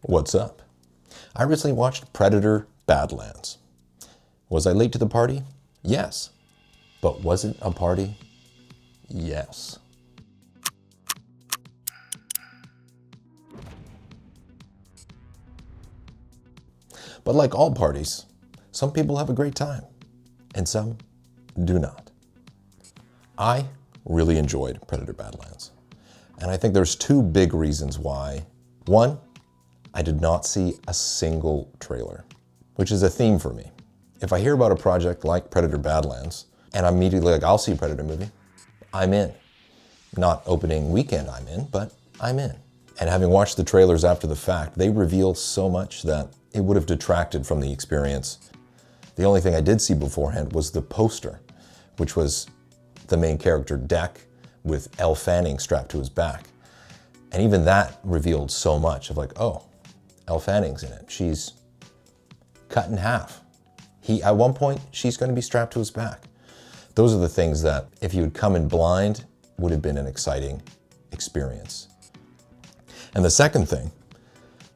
What's up? I recently watched Predator Badlands. Was I late to the party? Yes. But was it a party? Yes. But like all parties, some people have a great time and some do not. I really enjoyed Predator Badlands. And I think there's two big reasons why. One, I did not see a single trailer, which is a theme for me. If I hear about a project like Predator Badlands, and I'm immediately like, I'll see a Predator movie, I'm in. Not opening weekend I'm in, but I'm in. And having watched the trailers after the fact, they reveal so much that it would have detracted from the experience. The only thing I did see beforehand was the poster, which was the main character, Deck, with Elle Fanning strapped to his back. And even that revealed so much of like, oh, Elle Fanning's in it. She's cut in half. At one point, she's going to be strapped to his back. Those are the things that, if you had come in blind, would have been an exciting experience. And the second thing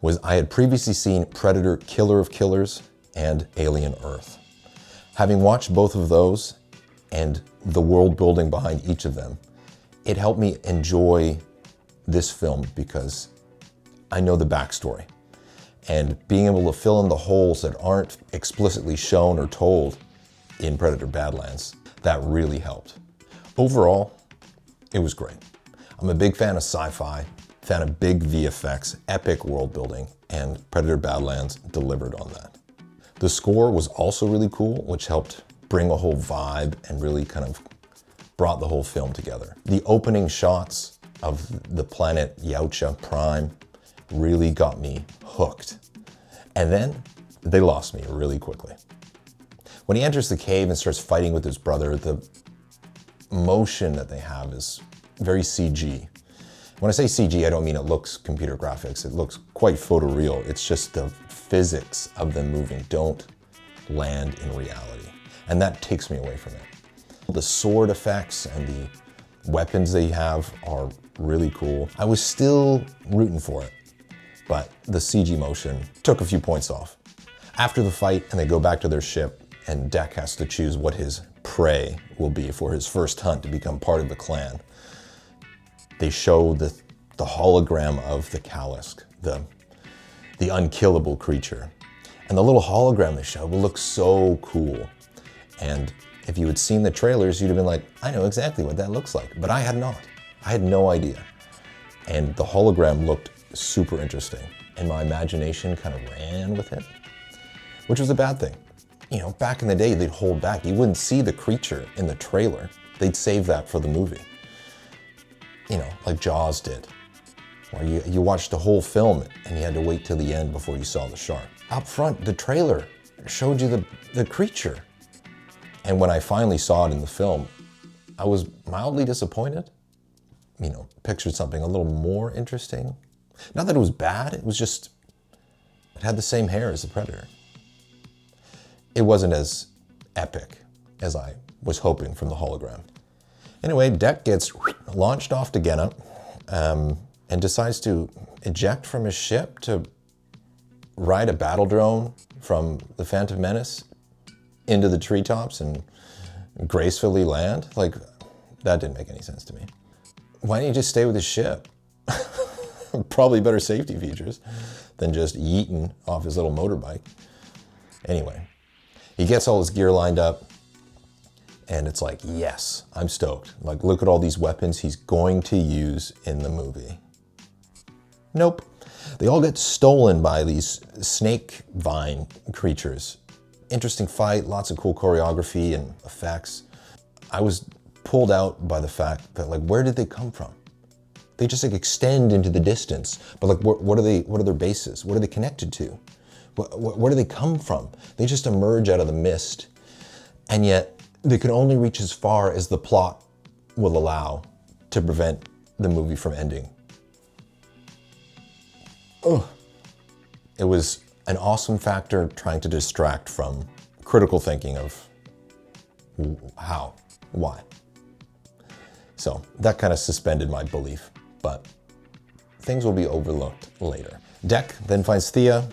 was I had previously seen Predator Killer of Killers and Alien Earth. Having watched both of those and the world building behind each of them, it helped me enjoy this film because I know the backstory. And being able to fill in the holes that aren't explicitly shown or told in Predator Badlands, that really helped. Overall, it was great. I'm a big fan of sci-fi, fan of big VFX, epic world building, and Predator Badlands delivered on that. The score was also really cool, which helped bring a whole vibe and really kind of brought the whole film together. The opening shots of the planet Yautja Prime really got me hooked. And then they lost me really quickly. When he enters the cave and starts fighting with his brother, the motion that they have is very CG. When I say CG, I don't mean it looks computer graphics. It looks quite photoreal. It's just the physics of them moving don't land in reality. And that takes me away from it. The sword effects and the weapons they have are really cool. I was still rooting for it, but the CG motion took a few points off. After the fight and they go back to their ship and Deck has to choose what his prey will be for his first hunt to become part of the clan, they show the hologram of the Kalisk, the unkillable creature. And the little hologram they showed looks so cool. And if you had seen the trailers, you'd have been like, I know exactly what that looks like. But I had not. I had no idea. And the hologram looked super interesting. And my imagination kind of ran with it, which was a bad thing. You know, back in the day, they'd hold back. You wouldn't see the creature in the trailer. They'd save that for the movie. You know, like Jaws did. Or you watched the whole film and you had to wait till the end before you saw the shark. Up front, the trailer showed you the creature. And when I finally saw it in the film, I was mildly disappointed. You know, pictured something a little more interesting. Not that it was bad, it was just, it had the same hair as the Predator. It wasn't as epic as I was hoping from the hologram. Anyway, Deck gets launched off to Gehenna and decides to eject from his ship to ride a battle drone from the Phantom Menace into the treetops and gracefully land. Like, that didn't make any sense to me. Why didn't he just stay with his ship? Probably better safety features than just yeeting off his little motorbike. Anyway, he gets all his gear lined up and it's like, yes, I'm stoked. Like, look at all these weapons he's going to use in the movie. Nope. They all get stolen by these snake vine creatures. Interesting fight, lots of cool choreography and effects. I was pulled out by the fact that, like, where did they come from? They just like extend into the distance, but like, what are their bases? What are they connected to? Where do they come from? They just emerge out of the mist, and yet they can only reach as far as the plot will allow to prevent the movie from ending. Ugh. It was an awesome factor trying to distract from critical thinking of how, why. So that kind of suspended my belief, but things will be overlooked later. Dec then finds Thea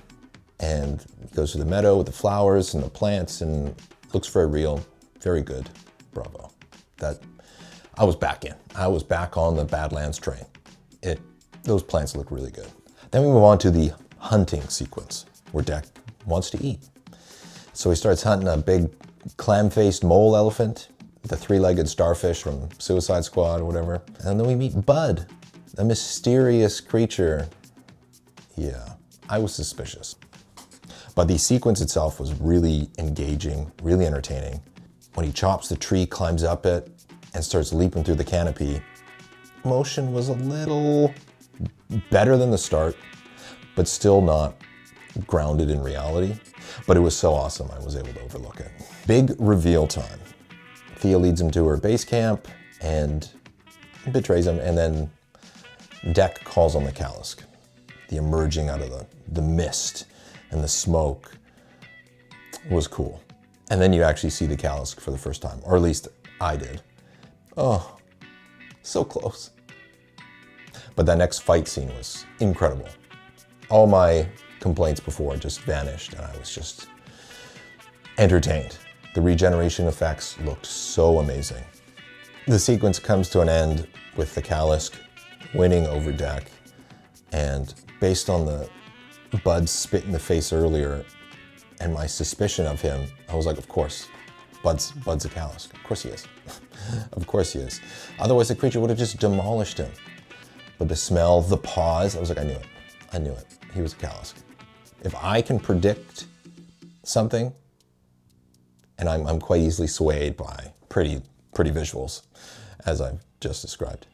and goes to the meadow with the flowers and the plants and looks very real, very good. Bravo. I was back in. I was back on the Badlands train. Those plants look really good. Then we move on to the hunting sequence where Dec wants to eat. So he starts hunting a big clam-faced mole elephant, the three-legged starfish from Suicide Squad or whatever. And then we meet Bud, a mysterious creature. Yeah, I was suspicious. But the sequence itself was really engaging, really entertaining. When he chops the tree, climbs up it, and starts leaping through the canopy, motion was a little better than the start, but still not grounded in reality. But it was so awesome, I was able to overlook it. Big reveal time. Thea leads him to her base camp and betrays him, and then Dec calls on the Kalisk. The emerging out of the mist and the smoke was cool. And then you actually see the Kalisk for the first time, or at least I did. Oh, so close. But that next fight scene was incredible. All my complaints before just vanished, and I was just entertained. The regeneration effects looked so amazing. The sequence comes to an end with the Kalisk winning over Dec, and based on the Bud's spit in the face earlier and my suspicion of him, I was like, of course, Bud's a Kalisk. Of course he is. Of course he is. Otherwise the creature would have just demolished him. But the smell, the pause, I was like, I knew it. I knew it. He was a Kalisk. If I can predict something, and I'm quite easily swayed by pretty visuals, as I've just described,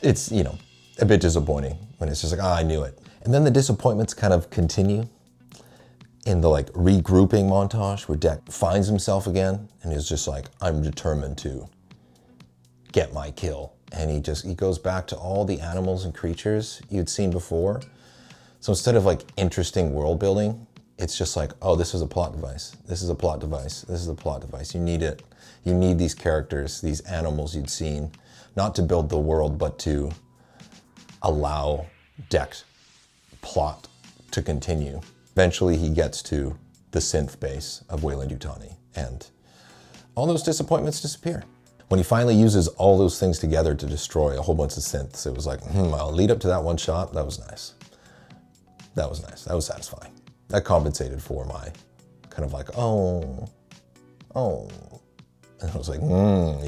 it's, a bit disappointing when it's just like, I knew it. And then the disappointments kind of continue in the regrouping montage where Dec finds himself again and is just like, I'm determined to get my kill. And he goes back to all the animals and creatures you'd seen before. So instead of interesting world building, it's just like, oh, this is a plot device. This is a plot device. This is a plot device. You need it. You need these characters, these animals you'd seen, not to build the world, but to allow Dec's plot to continue. Eventually he gets to the synth base of Weyland-Yutani, and all those disappointments disappear. When he finally uses all those things together to destroy a whole bunch of synths, it was like, I'll lead up to that one shot. That was nice. That was nice. That was satisfying. That compensated for my kind of oh. And I was like,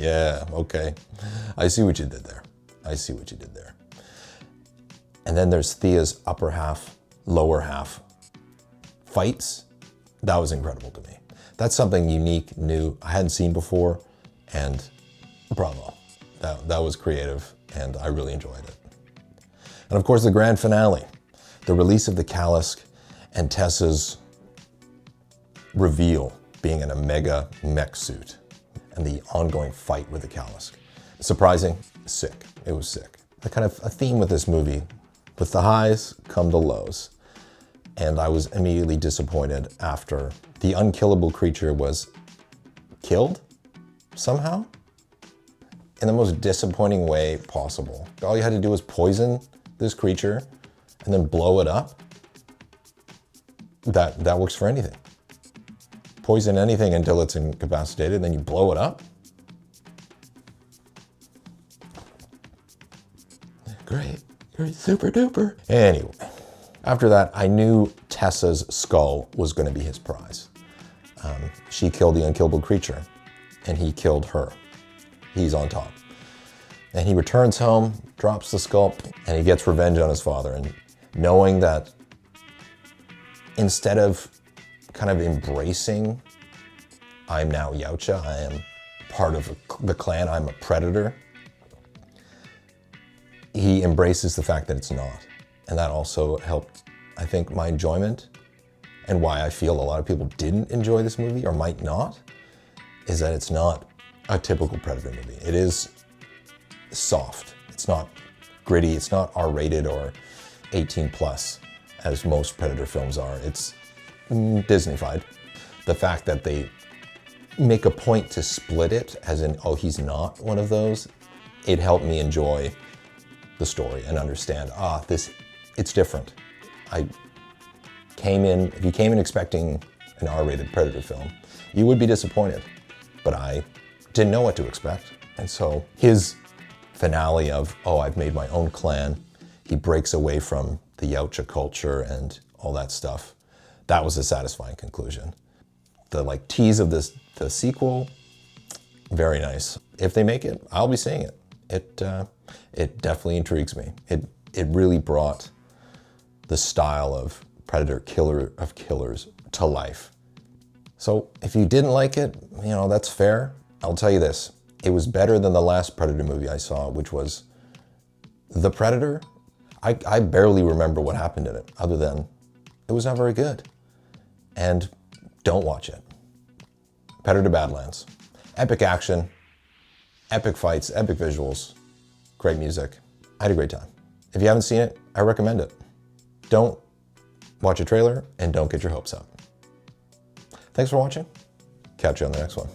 yeah, okay. I see what you did there. I see what you did there. And then there's Thea's upper half, lower half fights. That was incredible to me. That's something unique, new, I hadn't seen before, and bravo. That was creative, and I really enjoyed it. And of course, the grand finale, the release of the Kalisk and Tessa's reveal being in a mega mech suit, and the ongoing fight with the Kalisk. Surprising, sick. It was sick. The kind of a theme with this movie, with the highs come the lows. And I was immediately disappointed after the unkillable creature was killed somehow in the most disappointing way possible. All you had to do was poison this creature and then blow it up. That works for anything. Poison anything until it's incapacitated, then you blow it up. Great, super duper. Anyway, after that, I knew Tessa's skull was going to be his prize. She killed the unkillable creature, and he killed her. He's on top. And he returns home, drops the skull, and he gets revenge on his father. And knowing that instead of kind of embracing, I'm now Yautja, I am part of the clan, I'm a predator, he embraces the fact that it's not. And that also helped, I think, my enjoyment, and why I feel a lot of people didn't enjoy this movie, or might not, is that it's not a typical Predator movie. It is soft. It's not gritty. It's not R-rated or 18 plus, as most Predator films are. It's Disney-fied. The fact that they make a point to split it, as in, oh, he's not one of those, it helped me enjoy the story and understand, it's different. If you came in expecting an R-rated Predator film, you would be disappointed. But I didn't know what to expect. And so his finale of, oh, I've made my own clan, he breaks away from the Yautja culture and all that stuff, that was a satisfying conclusion. The tease of the sequel, very nice. If they make it, I'll be seeing it. It definitely intrigues me. It really brought the style of Predator killer of killers to life. So if you didn't like it, that's fair. I'll tell you this, it was better than the last Predator movie I saw, which was The Predator. I barely remember what happened in it, other than it was not very good. And don't watch it. Predator Badlands. Epic action, epic fights, epic visuals, great music. I had a great time. If you haven't seen it, I recommend it. Don't watch a trailer and don't get your hopes up. Thanks for watching. Catch you on the next one.